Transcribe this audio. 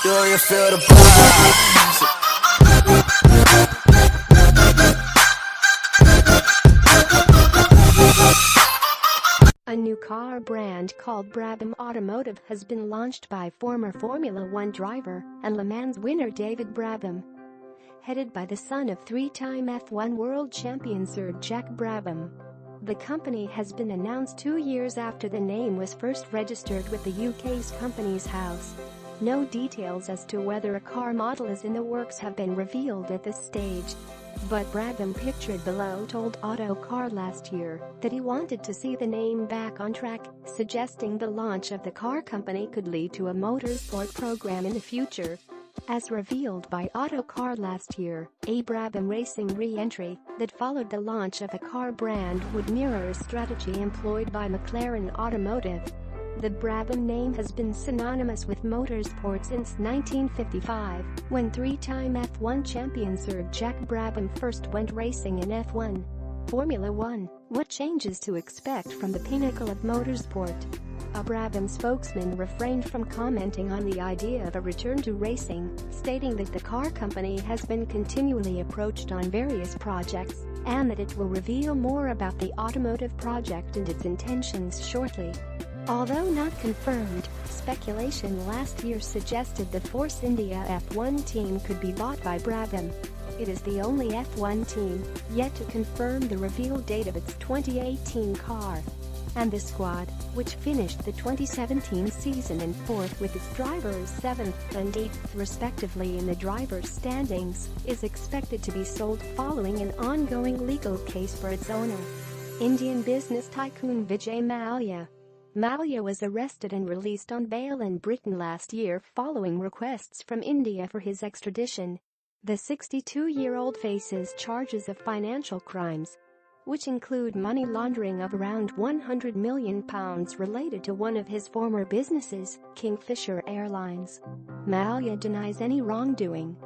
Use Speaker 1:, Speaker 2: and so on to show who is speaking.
Speaker 1: Do you feel the vibes?
Speaker 2: A new car brand called Brabham Automotive has been launched by former Formula One driver and Le Mans winner David Brabham. Headed by the son of three-time F1 world champion Sir Jack Brabham. The company has been announced 2 years after the name was first registered with the UK's Companies House. No details as to whether a car model is in the works have been revealed at this stage. But Brabham, pictured below, told Autocar last year that he wanted to see the name back on track, suggesting the launch of the car company could lead to a motorsport program in the future. As revealed by Autocar last year, a Brabham Racing re-entry that followed the launch of a car brand would mirror a strategy employed by McLaren Automotive. The Brabham name has been synonymous with motorsport since 1955, when three-time F1 champion Sir Jack Brabham first went racing in F1. Formula One, what changes to expect from the pinnacle of motorsport? A Brabham spokesman refrained from commenting on the idea of a return to racing, stating that the car company has been continually approached on various projects, and that it will reveal more about the automotive project and its intentions shortly. Although not confirmed, speculation last year suggested the Force India F1 team could be bought by Brabham. It is the only F1 team yet to confirm the reveal date of its 2018 car. And the squad, which finished the 2017 season in fourth with its drivers 7th and 8th respectively in the drivers' standings, is expected to be sold following an ongoing legal case for its owner, Indian business tycoon Vijay Mallya. Mallya was arrested and released on bail in Britain last year following requests from India for his extradition. The 62-year-old faces charges of financial crimes, which include money laundering of around £100 million related to one of his former businesses, Kingfisher Airlines. Mallya denies any wrongdoing